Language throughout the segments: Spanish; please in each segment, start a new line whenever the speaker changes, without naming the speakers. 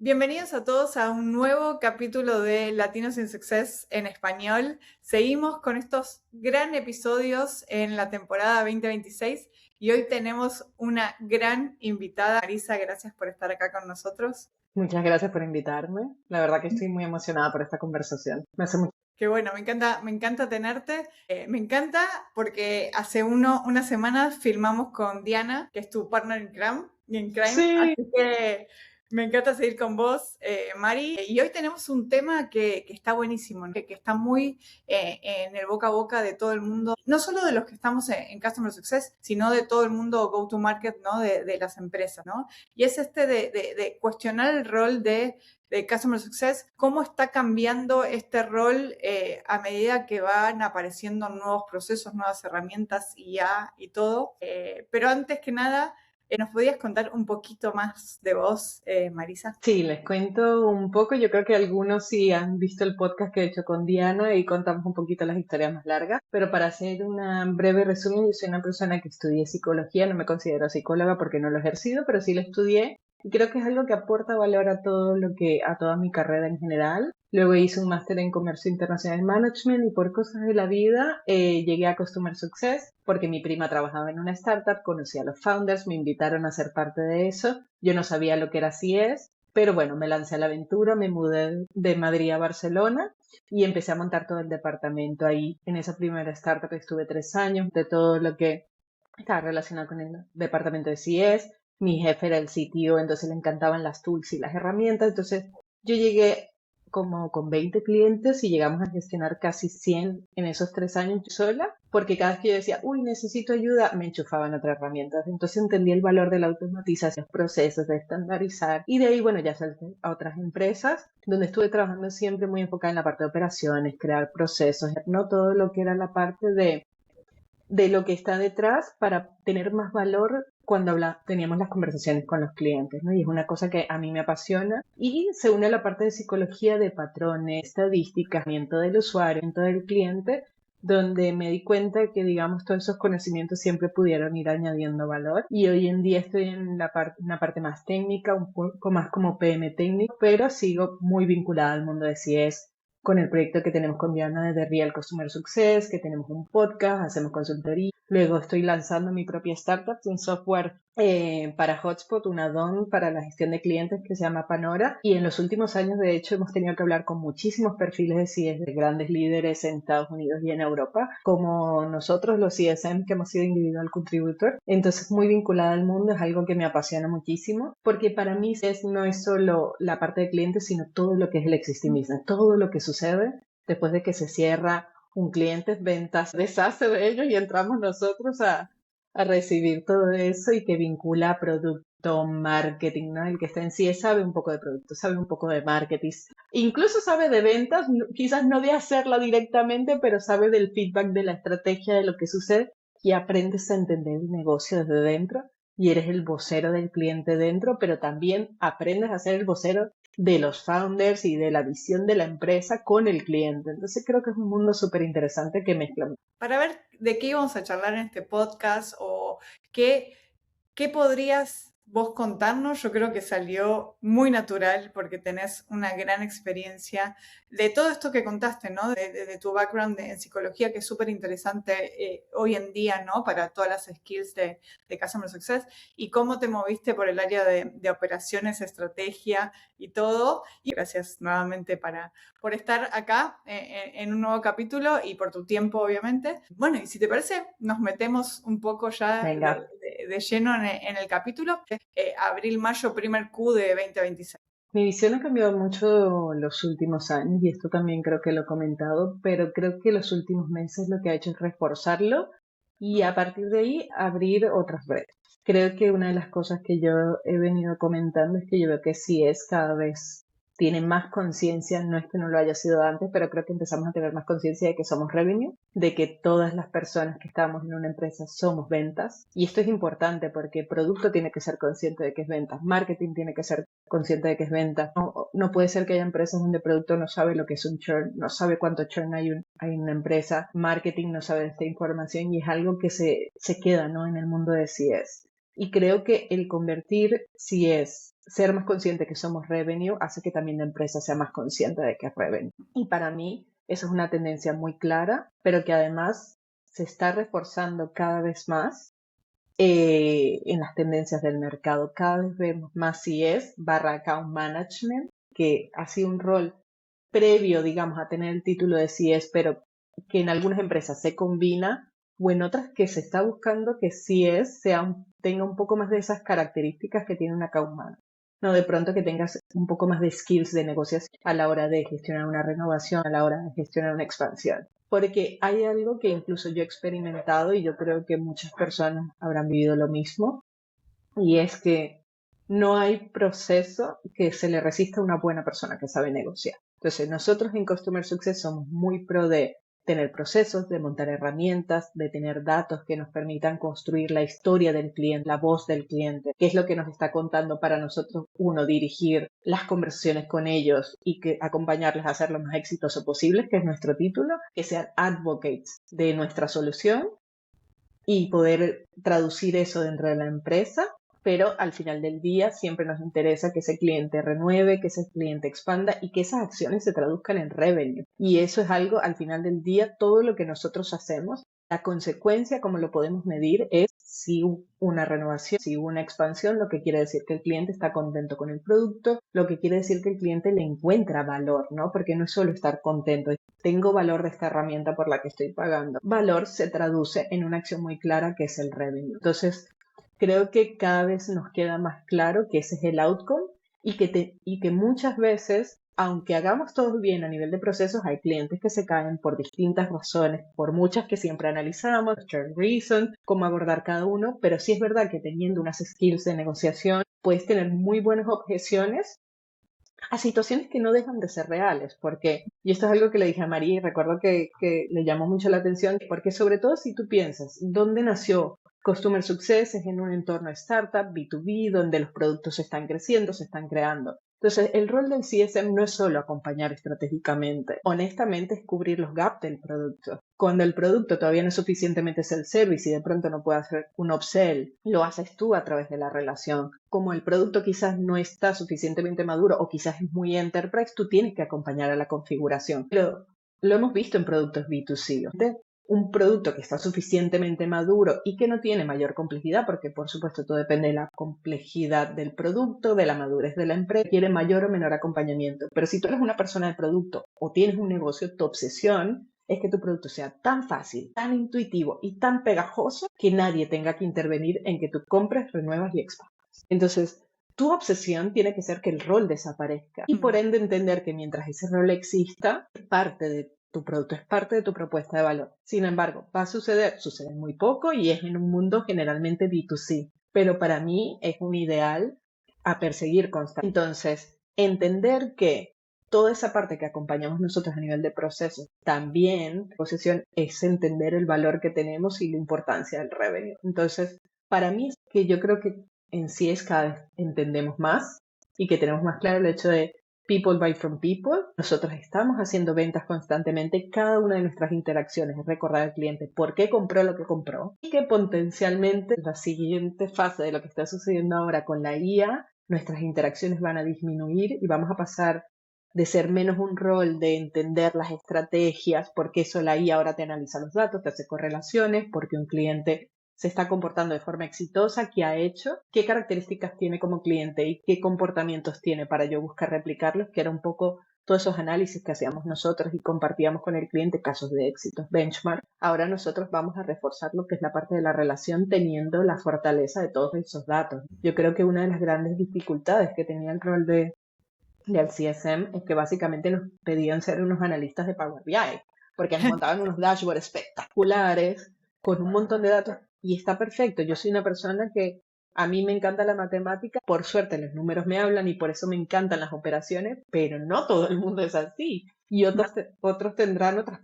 Bienvenidos a todos a un nuevo capítulo de Latinos in Success en español. Seguimos con estos gran episodios en la temporada 2026 y hoy tenemos una gran invitada. Marisa, gracias por estar acá con nosotros.
Muchas gracias por invitarme. La verdad que estoy muy emocionada por esta conversación. Me hace mucho.
Qué bueno, me encanta tenerte. Me encanta porque hace unas semanas filmamos con Diana, que es tu partner en Crime,
Sí,
así que me encanta seguir con vos, Mari. Y hoy tenemos un tema que está buenísimo, ¿no? que está muy en el boca a boca de todo el mundo, no solo de los que estamos en Customer Success, sino de todo el mundo go-to-market, ¿no? de las empresas, ¿no? Y es de cuestionar el rol de Customer Success, cómo está cambiando este rol a medida que van apareciendo nuevos procesos, nuevas herramientas, IA y todo. Pero antes que nada, ¿nos podías contar un poquito más de vos, Marisa?
sí, les cuento un poco. Yo creo que algunos sí han visto el podcast que he hecho con Diana y contamos un poquito las historias más largas. Pero para hacer una breve resumen, yo soy una persona que estudié psicología. No me considero psicóloga porque no lo he ejercido, pero sí lo estudié. Y creo que es algo que aporta valor a toda mi carrera en general. Luego hice un máster en Comercio Internacional Management y por cosas de la vida llegué a Customer Success porque mi prima trabajaba en una startup, conocí a los founders, me invitaron a ser parte de eso. Yo no sabía lo que era CIES, pero bueno, me lancé a la aventura, me mudé de Madrid a Barcelona y empecé a montar todo el departamento ahí. En esa primera startup estuve 3 años de todo lo que estaba relacionado con el departamento de CIES. Mi jefe era el CTO, entonces le encantaban las tools y las herramientas. Entonces yo llegué como con 20 clientes y llegamos a gestionar casi 100 en esos 3 años yo sola, porque cada vez que yo decía, uy, necesito ayuda, me enchufaban otras herramientas. Entonces entendí el valor de la automatización, procesos, de estandarizar. Y de ahí, bueno, ya salté a otras empresas donde estuve trabajando siempre muy enfocada en la parte de operaciones, crear procesos, no todo lo que era la parte de lo que está detrás para tener más valor cuando teníamos las conversaciones con los clientes, ¿no? Y es una cosa que a mí me apasiona y se une a la parte de psicología de patrones, estadísticas, del usuario, del cliente, donde me di cuenta que, digamos, todos esos conocimientos siempre pudieron ir añadiendo valor. Y hoy en día estoy en una parte más técnica, un poco más como PM técnico, pero sigo muy vinculada al mundo de CIES con el proyecto que tenemos con Diana de The Real Customer Success, que tenemos un podcast, hacemos consultoría. Luego estoy lanzando mi propia startup, un software para Hotspot, un add-on para la gestión de clientes que se llama Panora. Y en los últimos años, de hecho, hemos tenido que hablar con muchísimos perfiles de CIES de grandes líderes en Estados Unidos y en Europa, como nosotros, los CSM, que hemos sido individual contributor. Entonces, muy vinculada al mundo, es algo que me apasiona muchísimo, porque para mí no es solo la parte de clientes, sino todo lo que es el existing business, todo lo que sucede después de que se cierra un cliente, ventas, deshace de ellos y entramos nosotros a recibir todo eso y que vincula producto, marketing, ¿no? El que está en sí sabe un poco de producto, sabe un poco de marketing, incluso sabe de ventas, quizás no de hacerla directamente, pero sabe del feedback, de la estrategia, de lo que sucede y aprendes a entender el negocio desde dentro y eres el vocero del cliente dentro, pero también aprendes a ser el vocero de los founders y de la visión de la empresa con el cliente. Entonces creo que es un mundo súper interesante que mezcla.
Para ver de qué íbamos a charlar en este podcast o qué podrías vos contarnos. Yo creo que salió muy natural porque tenés una gran experiencia de todo esto que contaste, ¿no? De tu background en psicología, que es súper interesante hoy en día, ¿no? Para todas las skills de Customer Success y cómo te moviste por el área de operaciones, estrategia y todo. Y gracias nuevamente por estar acá en un nuevo capítulo y por tu tiempo, obviamente. Bueno, y si te parece, nos metemos un poco ya
Venga.
de lleno en el capítulo. Abril-mayo, primer Q de 2026.
Mi visión ha cambiado mucho los últimos años y esto también creo que lo he comentado, pero creo que los últimos meses lo que ha hecho es reforzarlo y a partir de ahí abrir otras brechas. Creo que una de las cosas que yo he venido comentando es que yo veo que sí es cada vez tiene más conciencia, no es que no lo haya sido antes, pero creo que empezamos a tener más conciencia de que somos revenue, de que todas las personas que estamos en una empresa somos ventas. Y esto es importante porque producto tiene que ser consciente de que es ventas, marketing tiene que ser consciente de que es venta. No puede ser que haya empresas donde el producto no sabe lo que es un churn, no sabe cuánto churn hay en una empresa, marketing no sabe de esta información y es algo que se queda, ¿no? En el mundo de CS. Y creo que el convertir CS ser más consciente que somos revenue hace que también la empresa sea más consciente de que es revenue. Y para mí eso es una tendencia muy clara, pero que además se está reforzando cada vez más en las tendencias del mercado. Cada vez vemos más CS barra account management, que ha sido un rol previo, digamos, a tener el título de CS, pero que en algunas empresas se combina, o en otras que se está buscando que CS tenga un poco más de esas características que tiene un account manager. No, de pronto que tengas un poco más de skills de negociación a la hora de gestionar una renovación, a la hora de gestionar una expansión. Porque hay algo que incluso yo he experimentado y yo creo que muchas personas habrán vivido lo mismo, y es que no hay proceso que se le resista a una buena persona que sabe negociar. Entonces, nosotros en Customer Success somos muy pro de tener procesos, de montar herramientas, de tener datos que nos permitan construir la historia del cliente, la voz del cliente, qué es lo que nos está contando para nosotros, uno, dirigir las conversaciones con ellos y que acompañarles a hacer lo más exitoso posible, que es nuestro título, que sean advocates de nuestra solución y poder traducir eso dentro de la empresa, pero al final del día siempre nos interesa que ese cliente renueve, que ese cliente expanda y que esas acciones se traduzcan en revenue. Y eso es algo, al final del día, todo lo que nosotros hacemos, la consecuencia, como lo podemos medir, es si hubo una renovación, si hubo una expansión, lo que quiere decir que el cliente está contento con el producto, lo que quiere decir que el cliente le encuentra valor, ¿no? Porque no es solo estar contento, tengo valor de esta herramienta por la que estoy pagando. Valor se traduce en una acción muy clara que es el revenue. Entonces, creo que cada vez nos queda más claro que ese es el outcome y que muchas veces, aunque hagamos todo bien a nivel de procesos, hay clientes que se caen por distintas razones, por muchas que siempre analizamos, churn reason, cómo abordar cada uno, pero sí es verdad que teniendo unas skills de negociación, puedes tener muy buenas objeciones a situaciones que no dejan de ser reales, porque, y esto es algo que le dije a María y recuerdo que le llamó mucho la atención, porque sobre todo si tú piensas, ¿dónde nació Customer Success? Es en un entorno startup, B2B, donde los productos se están creciendo, se están creando. Entonces, el rol del CSM no es solo acompañar estratégicamente, honestamente es cubrir los gaps del producto. Cuando el producto todavía no es suficientemente self-service y de pronto no puede hacer un upsell, lo haces tú a través de la relación. Como el producto quizás no está suficientemente maduro o quizás es muy enterprise, tú tienes que acompañar a la configuración. Pero lo hemos visto en productos B2C. Un producto que está suficientemente maduro y que no tiene mayor complejidad, porque por supuesto todo depende de la complejidad del producto, de la madurez de la empresa, quiere mayor o menor acompañamiento. Pero si tú eres una persona de producto o tienes un negocio, tu obsesión es que tu producto sea tan fácil, tan intuitivo y tan pegajoso que nadie tenga que intervenir en que tú compres, renuevas y expandas. Entonces, tu obsesión tiene que ser que el rol desaparezca y por ende entender que mientras ese rol exista, parte de tu producto es parte de tu propuesta de valor. Sin embargo, va a sucede muy poco y es en un mundo generalmente B2C, pero para mí es un ideal a perseguir constantemente. Entonces, entender que toda esa parte que acompañamos nosotros a nivel de proceso, también posesión es entender el valor que tenemos y la importancia del revenue. Entonces, para mí es que yo creo que en sí es cada vez entendemos más y que tenemos más claro el hecho de people buy from people. Nosotros estamos haciendo ventas constantemente. Cada una de nuestras interacciones es recordar al cliente por qué compró lo que compró y que potencialmente la siguiente fase de lo que está sucediendo ahora con la IA, nuestras interacciones van a disminuir y vamos a pasar de ser menos un rol de entender las estrategias, porque eso la IA ahora te analiza los datos, te hace correlaciones, porque un cliente se está comportando de forma exitosa, qué ha hecho, qué características tiene como cliente y qué comportamientos tiene para yo buscar replicarlos, que era un poco todos esos análisis que hacíamos nosotros y compartíamos con el cliente casos de éxitos, benchmark. Ahora nosotros vamos a reforzar lo que es la parte de la relación teniendo la fortaleza de todos esos datos. Yo creo que una de las grandes dificultades que tenía el rol del CSM es que básicamente nos pedían ser unos analistas de Power BI, porque nos montaban unos dashboards espectaculares con un montón de datos y está perfecto. Yo soy una persona que a mí me encanta la matemática, por suerte los números me hablan y por eso me encantan las operaciones, pero no todo el mundo es así y otros tendrán otras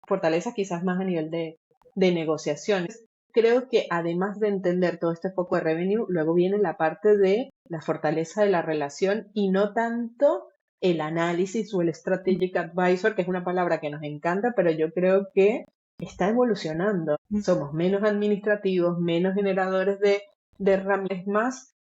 fortalezas quizás más a nivel de negociaciones. Creo que además de entender todo este foco de revenue, luego viene la parte de la fortaleza de la relación y no tanto el análisis o el strategic advisor, que es una palabra que nos encanta, pero yo creo que está evolucionando. Somos menos administrativos, menos generadores de herramientas, más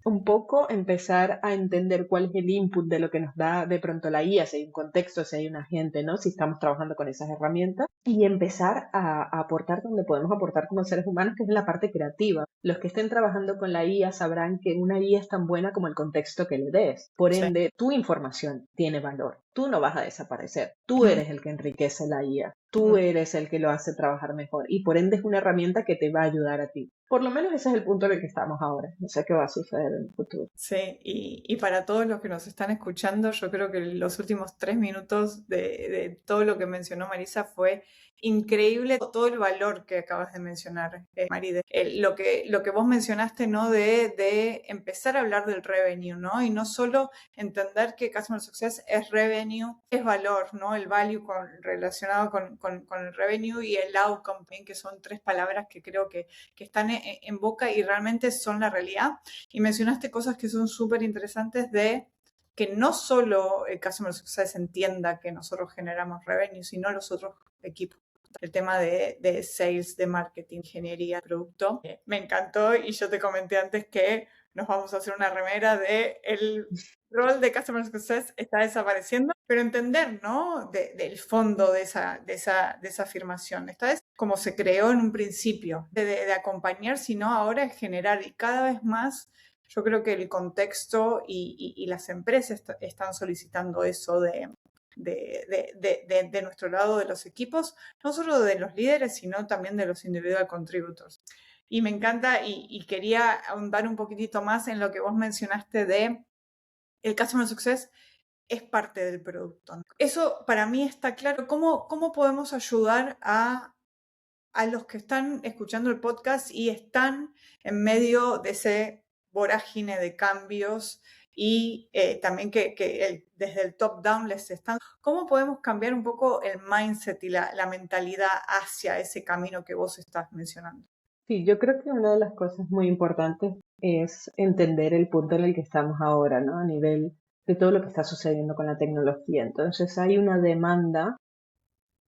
un poco empezar a entender cuál es el input de lo que nos da de pronto la IA, si hay un contexto, si hay un agente, ¿no? Si estamos trabajando con esas herramientas y empezar a aportar donde podemos aportar como seres humanos, que es en la parte creativa. Los que estén trabajando con la IA sabrán que una IA es tan buena como el contexto que le des. Por
Sí.
ende, tu información tiene valor. Tú no vas a desaparecer. Tú eres el que enriquece la IA. Tú eres el que lo hace trabajar mejor. Y por ende es una herramienta que te va a ayudar a ti. Por lo menos ese es el punto en el que estamos ahora. No sé qué va a suceder en el futuro.
Sí, y para todos los que nos están escuchando, yo creo que los últimos 3 minutos de todo lo que mencionó Marisa fue increíble, todo el valor que acabas de mencionar, Maride. Lo que vos mencionaste, ¿no? De empezar a hablar del revenue, ¿no? Y no solo entender que Customer Success es revenue, es valor, ¿no? El value relacionado con el revenue y el outcome, también, que son 3 palabras que creo que están en boca y realmente son la realidad. Y mencionaste cosas que son súper interesantes de que no solo el Customer Success entienda que nosotros generamos revenue, sino los otros equipos. El tema de sales, de marketing, ingeniería, producto. Me encantó y yo te comenté antes que nos vamos a hacer una remera de el rol de Customer Success está desapareciendo, pero entender, ¿no? Del fondo de esa afirmación. Esta vez como se creó en un principio, de acompañar, sino ahora es generar y cada vez más yo creo que el contexto y las empresas están solicitando eso de nuestro lado de los equipos, no solo de los líderes, sino también de los individual contributors. Y me encanta y quería ahondar un poquitito más en lo que vos mencionaste de el Customer Success es parte del producto, ¿no? Eso para mí está claro. ¿Cómo podemos ayudar a los que están escuchando el podcast y están en medio de ese vorágine de cambios y también que desde el top down les están... ¿Cómo podemos cambiar un poco el mindset y la mentalidad hacia ese camino que vos estás mencionando?
Sí, yo creo que una de las cosas muy importantes es entender el punto en el que estamos ahora, ¿no? A nivel de todo lo que está sucediendo con la tecnología. Entonces hay una demanda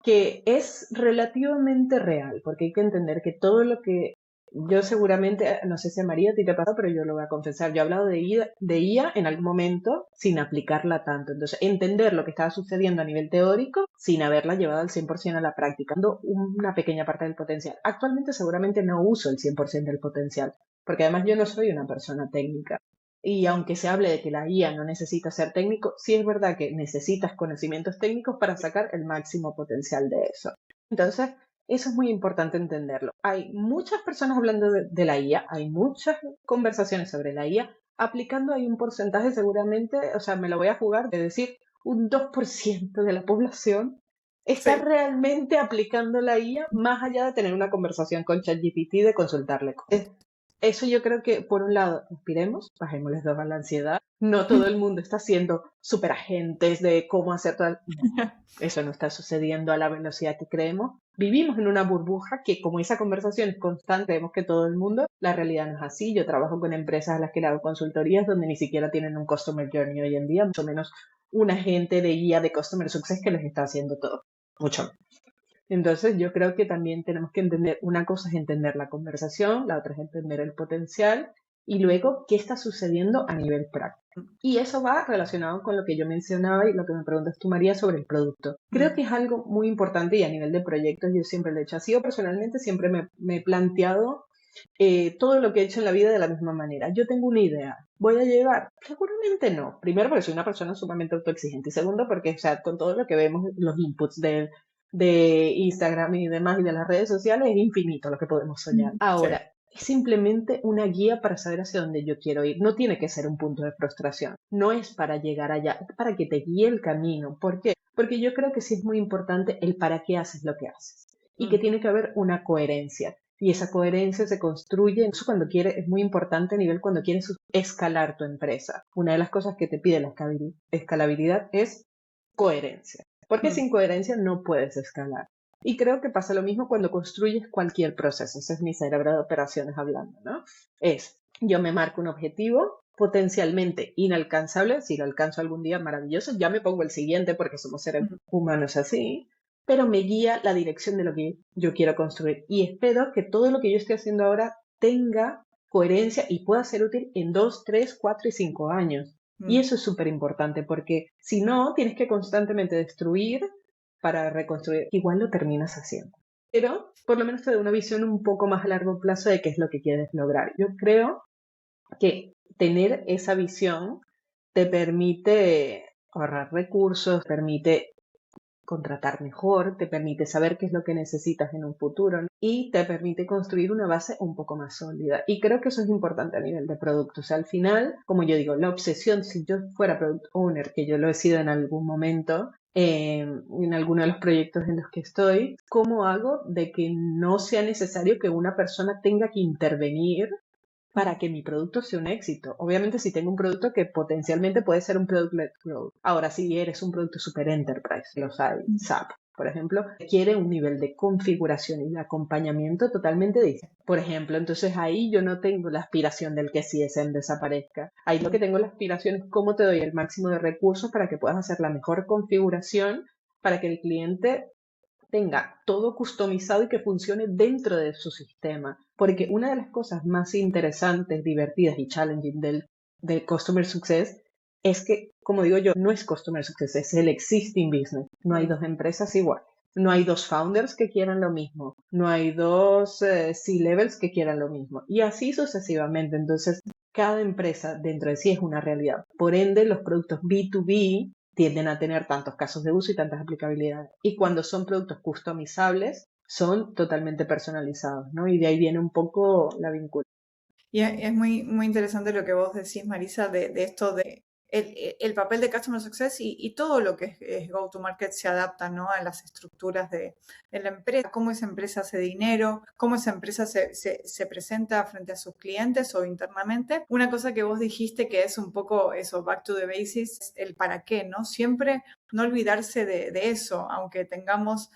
que es relativamente real, porque hay que entender que todo lo que yo seguramente, no sé si a María a ti te pasa, pero yo lo voy a confesar, yo he hablado de IA en algún momento sin aplicarla tanto. Entonces, entender lo que estaba sucediendo a nivel teórico sin haberla llevado al 100% a la práctica, dando una pequeña parte del potencial. Actualmente seguramente no uso el 100% del potencial, porque además yo no soy una persona técnica. Y aunque se hable de que la IA no necesita ser técnico, sí es verdad que necesitas conocimientos técnicos para sacar el máximo potencial de eso. Entonces, eso es muy importante entenderlo. Hay muchas personas hablando de la IA, hay muchas conversaciones sobre la IA, aplicando hay un porcentaje seguramente, o sea, me lo voy a jugar de decir, un 2% de la población está
Sí.
realmente aplicando la IA más allá de tener una conversación con ChatGPT y de consultarle cosas. Eso yo creo que, por un lado, inspiremos, bajémosles dos a la ansiedad. No todo el mundo está siendo super agentes de cómo hacer todo. No, eso no está sucediendo a la velocidad que creemos. Vivimos en una burbuja que, como esa conversación es constante, vemos que todo el mundo, la realidad no es así. Yo trabajo con empresas a las que le hago consultorías donde ni siquiera tienen un Customer Journey hoy en día, mucho menos un agente de guía de Customer Success que les está haciendo todo. Mucho. Entonces yo creo que también tenemos que entender, una cosa es entender la conversación, la otra es entender el potencial y luego qué está sucediendo a nivel práctico. Y eso va relacionado con lo que yo mencionaba y lo que me preguntas tú, María, sobre el producto. Creo que es algo muy importante y a nivel de proyectos yo siempre lo he hecho así. Yo personalmente siempre me he planteado todo lo que he hecho en la vida de la misma manera. Yo tengo una idea. ¿Voy a llegar? Seguramente no. Primero porque soy una persona sumamente autoexigente y segundo porque, o sea, con todo lo que vemos, los inputs de Instagram y demás y de las redes sociales es infinito lo que podemos soñar.
Sí.
Ahora, es simplemente una guía para saber hacia dónde yo quiero ir. No tiene que ser un punto de frustración. No es para llegar allá, es para que te guíe el camino. ¿Por qué? Porque yo creo que sí es muy importante el para qué haces lo que haces y que tiene que haber una coherencia. Y esa coherencia se construye, eso cuando quieres, es muy importante a nivel cuando quieres escalar tu empresa. Una de las cosas que te pide la escalabilidad es coherencia. Porque sin coherencia no puedes escalar. Y creo que pasa lo mismo cuando construyes cualquier proceso. Ese es mi cerebro de operaciones hablando, ¿no? Yo me marco un objetivo potencialmente inalcanzable. Si lo alcanzo algún día, maravilloso. Ya me pongo el siguiente porque somos seres humanos así. Pero me guía la dirección de lo que yo quiero construir. Y espero que todo lo que yo esté haciendo ahora tenga coherencia y pueda ser útil en 2, 3, 4 y 5 años. Y
Mm.
eso es súper importante porque si no, tienes que constantemente destruir para reconstruir. Igual lo terminas haciendo. Pero por lo menos te da una visión un poco más a largo plazo de qué es lo que quieres lograr. Yo creo que tener esa visión te permite ahorrar recursos, permite contratar mejor, te permite saber qué es lo que necesitas en un futuro, ¿no? Y te permite construir una base un poco más sólida. Y creo que eso es importante a nivel de producto. O sea, al final, como yo digo, la obsesión, si yo fuera product owner, que yo lo he sido en algún momento, en alguno de los proyectos en los que estoy, ¿cómo hago de que no sea necesario que una persona tenga que intervenir para que mi producto sea un éxito? Obviamente si tengo un producto que potencialmente puede ser un product-led growth. Ahora, si eres un producto super enterprise, los hay, SAP, por ejemplo, quiere un nivel de configuración y de acompañamiento totalmente distinto. Por ejemplo, entonces ahí yo no tengo la aspiración del que CSM desaparezca. Ahí lo que tengo la aspiración es cómo te doy el máximo de recursos para que puedas hacer la mejor configuración para que el cliente tenga todo customizado y que funcione dentro de su sistema. Porque una de las cosas más interesantes, divertidas y challenging del Customer Success es que, como digo yo, no es Customer Success, es el existing business. No hay dos empresas iguales. No hay dos founders que quieran lo mismo. No hay dos C-levels que quieran lo mismo. Y así sucesivamente. Entonces, cada empresa dentro de sí es una realidad. Por ende, los productos B2B tienden a tener tantos casos de uso y tantas aplicabilidades. Y cuando son productos customizables, son totalmente personalizados, ¿no? Y de ahí viene un poco la vinculación.
Y es muy, muy interesante lo que vos decís, Marisa, de esto de el papel de Customer Success y todo lo que es Go-to-Market se adapta, ¿no? A las estructuras de la empresa, cómo esa empresa hace dinero, cómo esa empresa se presenta frente a sus clientes o internamente. Una cosa que vos dijiste que es un poco eso, back to the basics, el para qué, ¿no? Siempre no olvidarse de eso, aunque tengamos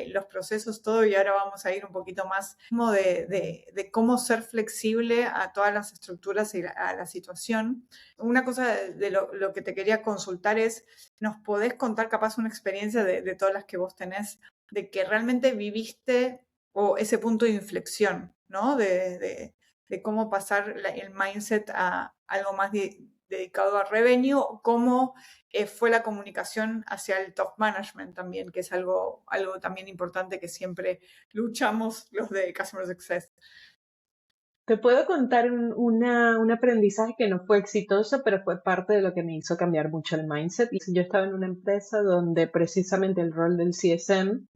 los procesos, todo, y ahora vamos a ir un poquito más de cómo ser flexible a todas las estructuras y a la situación. Una cosa de lo que te quería consultar es, ¿nos podés contar capaz una experiencia de todas las que vos tenés, de que realmente viviste o ese punto de inflexión, ¿no? De cómo pasar el mindset a algo más dedicado a revenue, cómo fue la comunicación hacia el top management también, que es algo también importante que siempre luchamos los de Customer Success.
Te puedo contar un aprendizaje que no fue exitoso, pero fue parte de lo que me hizo cambiar mucho el mindset. Yo estaba en una empresa donde precisamente el rol del CSM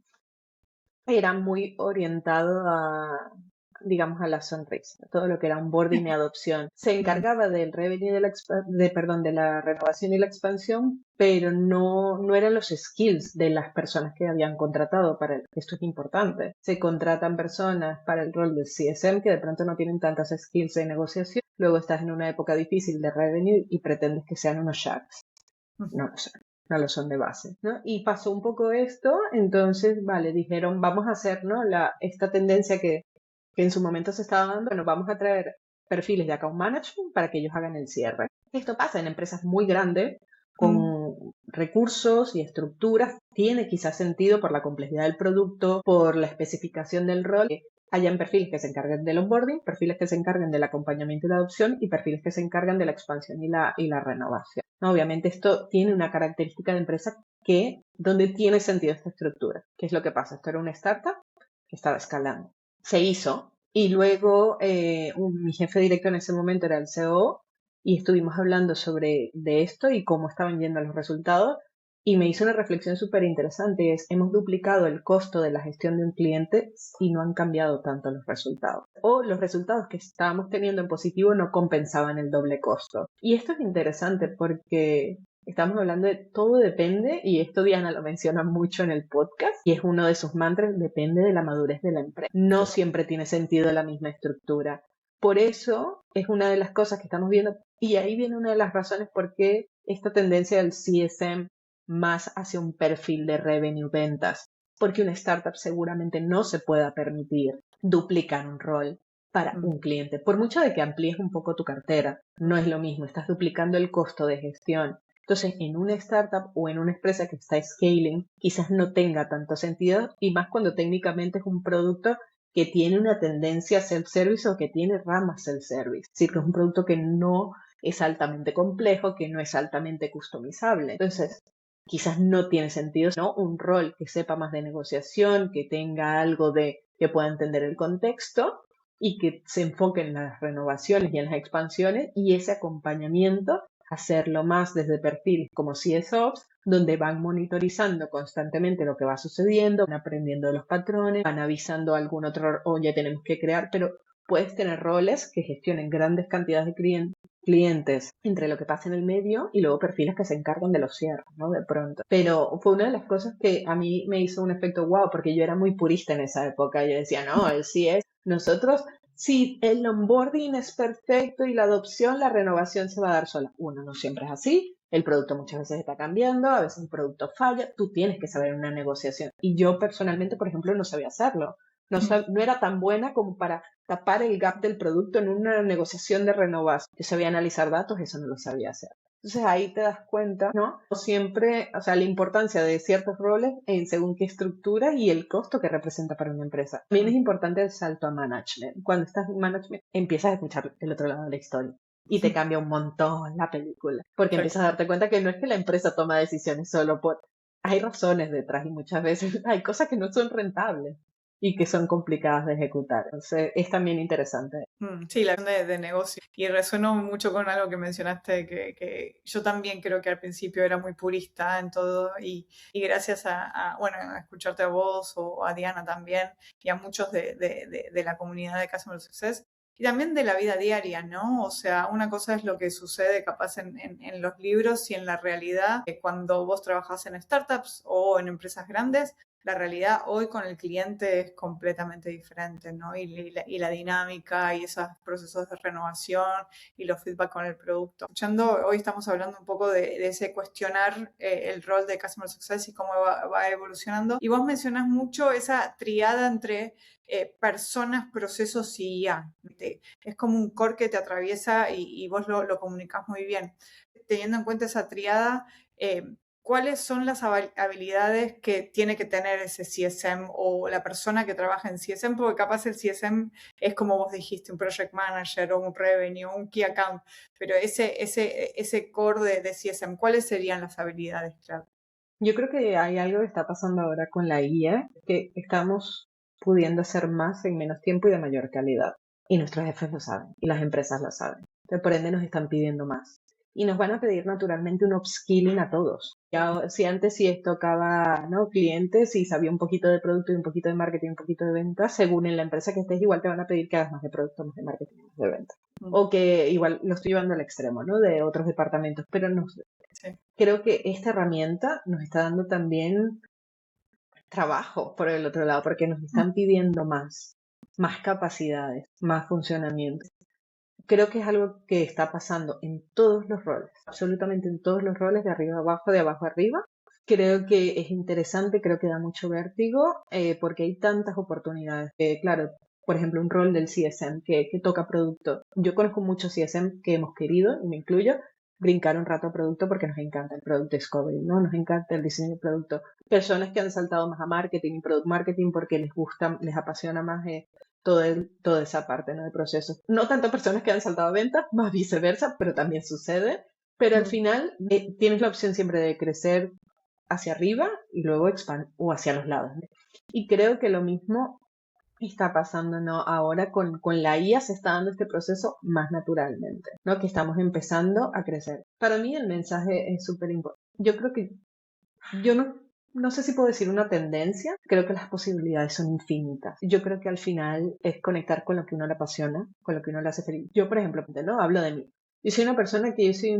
era muy orientado a, digamos, a la sonrisa, todo lo que era onboarding y adopción. Se encargaba del revenue de la renovación y la expansión, pero no eran los skills de las personas que habían contratado para esto es importante. Se contratan personas para el rol del CSM que de pronto no tienen tantas skills de negociación. Luego estás en una época difícil de revenue y pretendes que sean unos sharks. No lo son. No lo son de base, ¿no? Y pasó un poco esto, entonces, vale, dijeron, vamos a hacer, ¿no? Esta tendencia que en su momento se estaba dando, bueno, vamos a traer perfiles de account management para que ellos hagan el cierre. Esto pasa en empresas muy grandes, con recursos y estructuras, tiene quizás sentido por la complejidad del producto, por la especificación del rol, que hayan perfiles que se encarguen del onboarding, perfiles que se encarguen del acompañamiento y la adopción y perfiles que se encargan de la expansión y la renovación. ¿No? Obviamente esto tiene una característica de empresa donde tiene sentido esta estructura. ¿Qué es lo que pasa? Esto era una startup que estaba escalando. Se hizo y luego mi jefe directo en ese momento era el COO y estuvimos hablando de esto y cómo estaban yendo los resultados y me hizo una reflexión súper interesante, hemos duplicado el costo de la gestión de un cliente y no han cambiado tanto los resultados. O los resultados que estábamos teniendo en positivo no compensaban el doble costo. Y esto es interesante porque estamos hablando de todo depende, y esto Diana lo menciona mucho en el podcast, y es uno de sus mantras, depende de la madurez de la empresa. No siempre tiene sentido la misma estructura. Por eso es una de las cosas que estamos viendo, y ahí viene una de las razones por qué esta tendencia del CSM más hacia un perfil de revenue ventas, porque una startup seguramente no se pueda permitir duplicar un rol para un cliente, por mucho de que amplíes un poco tu cartera, no es lo mismo, estás duplicando el costo de gestión. Entonces, en una startup o en una empresa que está scaling, quizás no tenga tanto sentido, y más cuando técnicamente es un producto que tiene una tendencia a self-service o que tiene ramas self-service. Es decir, que es un producto que no es altamente complejo, que no es altamente customizable. Entonces, quizás no tiene sentido, ¿no? Un rol que sepa más de negociación, que tenga algo de que pueda entender el contexto y que se enfoque en las renovaciones y en las expansiones y ese acompañamiento, hacerlo más desde perfiles como CSOps, donde van monitorizando constantemente lo que va sucediendo, van aprendiendo de los patrones, van avisando a algún otro, o ya tenemos que crear, pero puedes tener roles que gestionen grandes cantidades de clientes entre lo que pasa en el medio y luego perfiles que se encargan de los cierres, ¿no? De pronto. Pero fue una de las cosas que a mí me hizo un efecto wow, porque yo era muy purista en esa época. Yo decía, no, el CS, nosotros, si el onboarding es perfecto y la adopción, la renovación se va a dar sola. Uno, no siempre es así. El producto muchas veces está cambiando, a veces el producto falla, tú tienes que saber una negociación. Y yo personalmente, por ejemplo, no sabía hacerlo. No era tan buena como para tapar el gap del producto en una negociación de renovación. Yo sabía analizar datos, eso no lo sabía hacer. Entonces ahí te das cuenta, ¿no? Siempre, o sea, la importancia de ciertos roles en según qué estructura y el costo que representa para una empresa. También es importante el salto a management. Cuando estás en management, empiezas a escuchar el otro lado de la historia. Y te cambia un montón la película. Porque empiezas a darte cuenta que no es que la empresa toma decisiones solo por... Hay razones detrás y muchas veces hay cosas que no son rentables y que son complicadas de ejecutar. Entonces, es también interesante.
Sí, la visión de negocio. Y resueno mucho con algo que mencionaste, que yo también creo que al principio era muy purista en todo y gracias bueno, a escucharte a vos o a Diana también y a muchos de la comunidad de Customer Success y también de la vida diaria, ¿no? O sea, una cosa es lo que sucede capaz en los libros y en la realidad, cuando vos trabajás en startups o en empresas grandes, la realidad hoy con el cliente es completamente diferente, ¿no? Y la dinámica y esos procesos de renovación y los feedback con el producto. Escuchando, hoy estamos hablando un poco de ese cuestionar el rol de Customer Success y cómo va evolucionando. Y vos mencionás mucho esa triada entre personas, procesos y IA. Es como un core que te atraviesa y vos lo comunicás muy bien. Teniendo en cuenta esa triada, ¿cuáles son las habilidades que tiene que tener ese CSM o la persona que trabaja en CSM? Porque capaz el CSM es como vos dijiste, un project manager o un revenue, un key account, pero ese core de CSM, ¿cuáles serían las habilidades clave?
Yo creo que hay algo que está pasando ahora con la IA, que estamos pudiendo hacer más en menos tiempo y de mayor calidad. Y nuestros jefes lo saben, y las empresas lo saben. Entonces, por ende, nos están pidiendo más. Y nos van a pedir naturalmente un upskilling a todos. Ya, si antes sí tocaba, ¿no? Clientes y sabía un poquito de producto y un poquito de marketing, un poquito de ventas, según en la empresa que estés, igual te van a pedir que hagas más de producto, más de marketing, más de ventas. O que igual lo estoy llevando al extremo, ¿no? De otros departamentos, pero no,
Sí.
creo que esta herramienta nos está dando también trabajo por el otro lado, porque nos están pidiendo más capacidades, más funcionamiento. Creo que es algo que está pasando en todos los roles, absolutamente en todos los roles, de arriba a abajo, de abajo a arriba. Creo que es interesante, creo que da mucho vértigo, porque hay tantas oportunidades. Claro, por ejemplo, un rol del CSM que toca producto. Yo conozco muchos CSM que hemos querido, y me incluyo, brincar un rato a producto porque nos encanta el product discovery, ¿no? Nos encanta el diseño de producto. Personas que han saltado más a marketing y product marketing porque les gusta, les apasiona más toda esa parte, ¿no? De procesos. No tanto personas que han saltado a ventas, más viceversa, pero también sucede. Pero al final tienes la opción siempre de crecer hacia arriba y luego o hacia los lados, ¿no? Y creo que lo mismo está pasando, ¿no? Ahora con la IA se está dando este proceso más naturalmente, ¿no? Que estamos empezando a crecer. Para mí el mensaje es súper importante. Yo creo que yo no sé si puedo decir una tendencia, creo que las posibilidades son infinitas. Yo creo que al final es conectar con lo que uno le apasiona, con lo que uno le hace feliz. Yo, por ejemplo, ¿no? Hablo de mí. Yo soy una persona que yo soy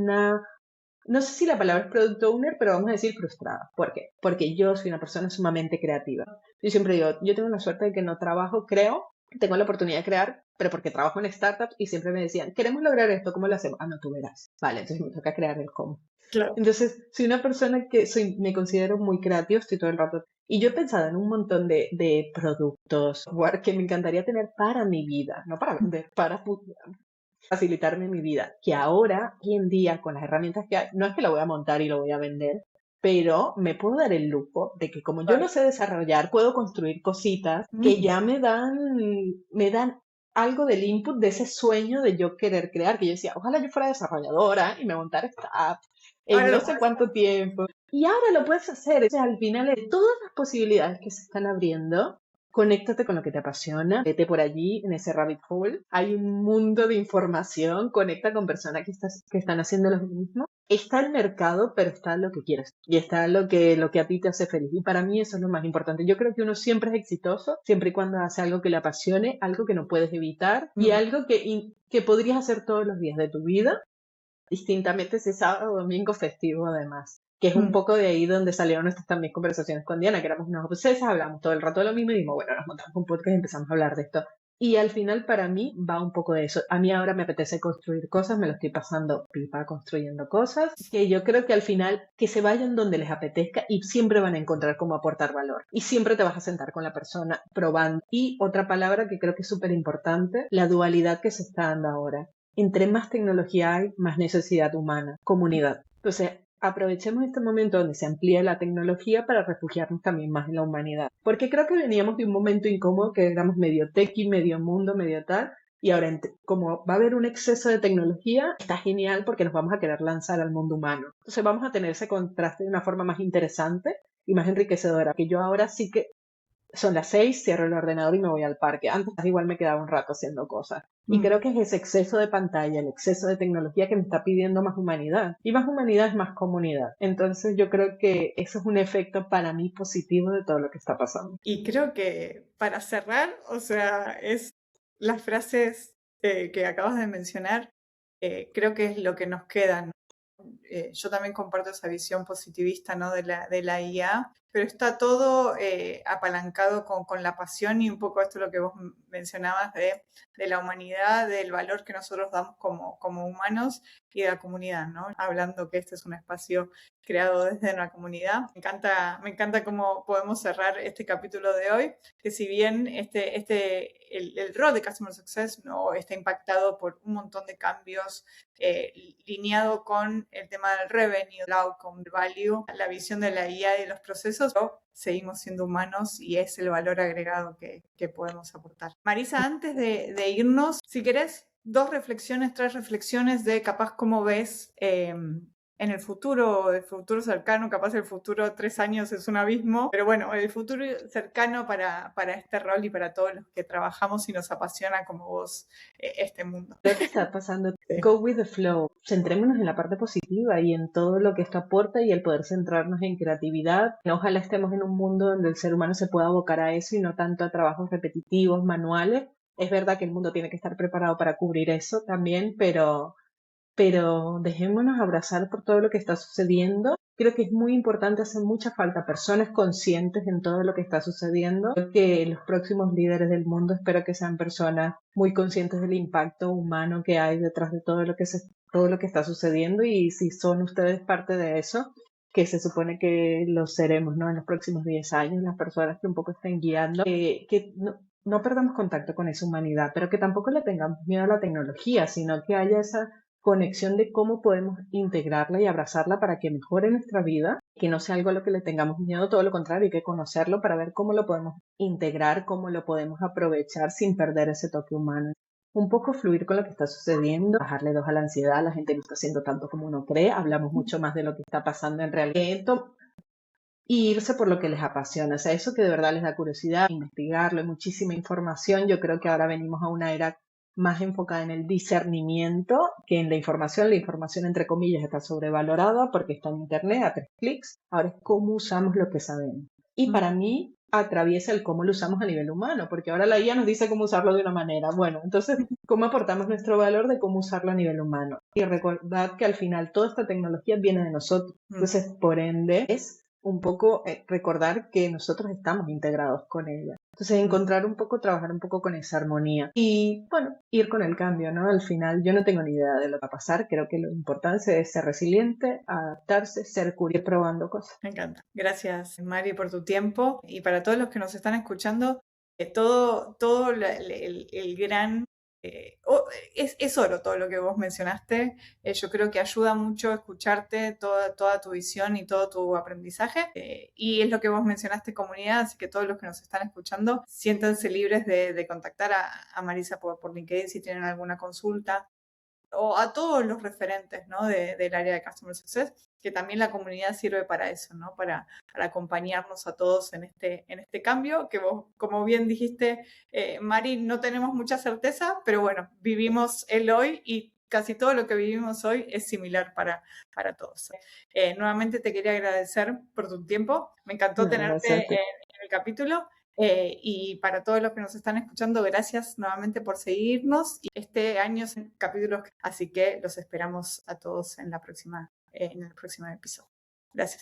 no sé si la palabra es product owner, pero vamos a decir frustrada. ¿Por qué? Porque yo soy una persona sumamente creativa. Yo siempre digo, yo tengo la suerte de que no trabajo, creo, tengo la oportunidad de crear, pero porque trabajo en startups y siempre me decían, queremos lograr esto, ¿cómo lo hacemos? Ah, no, tú verás. Vale, entonces me toca crear el cómo.
Claro.
Entonces, soy una persona que me considero muy creativa, estoy todo el rato. Y yo he pensado en un montón de productos, software que me encantaría tener para mi vida, no para vender, para facilitarme mi vida. Que ahora, hoy en día, con las herramientas que hay, no es que lo voy a montar y lo voy a vender, pero me puedo dar el lujo de que como yo no sé desarrollar, puedo construir cositas que ya me dan algo del input de ese sueño de yo querer crear, que yo decía, ojalá yo fuera desarrolladora y me montara esta app en
Ahora
no
lo
sé
puedes
cuánto tiempo. Y ahora lo puedes hacer. O sea, al final de todas las posibilidades que se están abriendo, conéctate con lo que te apasiona, vete por allí en ese rabbit hole. Hay un mundo de información, conecta con personas que están haciendo lo mismo. Está el mercado, pero está lo que quieres y está lo que a ti te hace feliz. Y para mí eso es lo más importante. Yo creo que uno siempre es exitoso, siempre y cuando hace algo que le apasione, algo que no puedes evitar y algo que podrías hacer todos los días de tu vida, distintamente si es sábado o domingo festivo además. Que es un poco de ahí donde salieron nuestras también conversaciones con Diana, que éramos unas obsesas, hablamos todo el rato de lo mismo y dijimos, bueno, nos montamos un podcast y empezamos a hablar de esto. Y al final para mí va un poco de eso. A mí ahora me apetece construir cosas, me lo estoy pasando pipa construyendo cosas, que yo creo que al final que se vayan donde les apetezca y siempre van a encontrar cómo aportar valor. Y siempre te vas a sentar con la persona probando. Y otra palabra que creo que es súper importante, la dualidad que se está dando ahora. Entre más tecnología hay, más necesidad humana, comunidad. Entonces, aprovechemos este momento donde se amplía la tecnología para refugiarnos también más en la humanidad. Porque creo que veníamos de un momento incómodo que éramos medio tequi, medio mundo, medio tal. Y ahora, como va a haber un exceso de tecnología, está genial porque nos vamos a querer lanzar al mundo humano. Entonces vamos a tener ese contraste de una forma más interesante y más enriquecedora. Que yo ahora sí que son las 6, cierro el ordenador y me voy al parque. Antes igual me quedaba un rato haciendo cosas. Y creo que es ese exceso de pantalla, el exceso de tecnología que me está pidiendo más humanidad. Y más humanidad es más comunidad. Entonces yo creo que eso es un efecto para mí positivo de todo lo que está pasando.
Y creo que para cerrar, o sea, es las frases que acabas de mencionar, creo que es lo que nos queda, ¿no? Yo también comparto esa visión positivista, ¿no? de la IA, pero está todo apalancado con la pasión y un poco esto es lo que vos mencionabas de la humanidad, del valor que nosotros damos como humanos y de la comunidad, ¿no? Hablando que este es un espacio creado desde una comunidad. Me encanta cómo podemos cerrar este capítulo de hoy, que si bien el rol de Customer Success no está impactado por un montón de cambios lineado con el tema del revenue, el outcome, el value, la visión de la IA y de los procesos, pero seguimos siendo humanos y es el valor agregado que podemos aportar. Marisa, antes de irnos, si querés, 3 reflexiones de capaz cómo ves en el futuro cercano, capaz el futuro 3 años es un abismo, pero bueno, el futuro cercano para este rol y para todos los que trabajamos y nos apasiona como vos este mundo.
Creo que está pasando,
Sí.
go with the flow. Centrémonos en la parte positiva y en todo lo que esto aporta y el poder centrarnos en creatividad. Ojalá estemos en un mundo donde el ser humano se pueda abocar a eso y no tanto a trabajos repetitivos, manuales. Es verdad que el mundo tiene que estar preparado para cubrir eso también, pero dejémonos abrazar por todo lo que está sucediendo. Creo que es muy importante, hace mucha falta personas conscientes en todo lo que está sucediendo. Creo que los próximos líderes del mundo espero que sean personas muy conscientes del impacto humano que hay detrás de todo lo que está sucediendo y si son ustedes parte de eso, que se supone que lo seremos, ¿no? En los próximos 10 años, las personas que un poco estén guiando, que no perdamos contacto con esa humanidad, pero que tampoco le tengamos miedo a la tecnología, sino que haya esa conexión de cómo podemos integrarla y abrazarla para que mejore nuestra vida, que no sea algo a lo que le tengamos miedo, todo lo contrario, hay que conocerlo para ver cómo lo podemos integrar, cómo lo podemos aprovechar sin perder ese toque humano. Un poco fluir con lo que está sucediendo, bajarle 2 a la ansiedad, la gente no está haciendo tanto como uno cree, hablamos mucho más de lo que está pasando en realidad y irse por lo que les apasiona, o sea, eso que de verdad les da curiosidad, investigarlo, hay muchísima información, yo creo que ahora venimos a una era más enfocada en el discernimiento que en la información entre comillas está sobrevalorada porque está en internet a 3 clics, ahora es cómo usamos lo que sabemos. Y para mí atraviesa el cómo lo usamos a nivel humano, porque ahora la IA nos dice cómo usarlo de una manera. Bueno, entonces, ¿cómo aportamos nuestro valor de cómo usarlo a nivel humano? Y recordad que al final toda esta tecnología viene de nosotros. Entonces, por ende, es un poco recordar que nosotros estamos integrados con ella. Entonces, encontrar un poco, trabajar un poco con esa armonía y, bueno, ir con el cambio, ¿no? Al final, yo no tengo ni idea de lo que va a pasar. Creo que lo importante es ser resiliente, adaptarse, ser curioso, probando cosas.
Me encanta. Gracias, Mari, por tu tiempo. Y para todos los que nos están escuchando, todo el gran Es oro todo lo que vos mencionaste. Yo creo que ayuda mucho escucharte toda tu visión y todo tu aprendizaje. Y es lo que vos mencionaste, comunidad, así que todos los que nos están escuchando, siéntanse libres de contactar a Marisa por LinkedIn si tienen alguna consulta, o a todos los referentes, ¿no? Del área de Customer Success, que también la comunidad sirve para eso, ¿no? Para acompañarnos a todos en este cambio, que vos, como bien dijiste, Mari, no tenemos mucha certeza, pero bueno, vivimos el hoy y casi todo lo que vivimos hoy es similar para todos. Nuevamente te quería agradecer por tu tiempo. Me encantó
No, gracias a
tenerte
ti.
en el capítulo. Y para todos los que nos están escuchando, gracias nuevamente por seguirnos. Y este año son capítulos, así que los esperamos a todos en el próximo episodio. Gracias.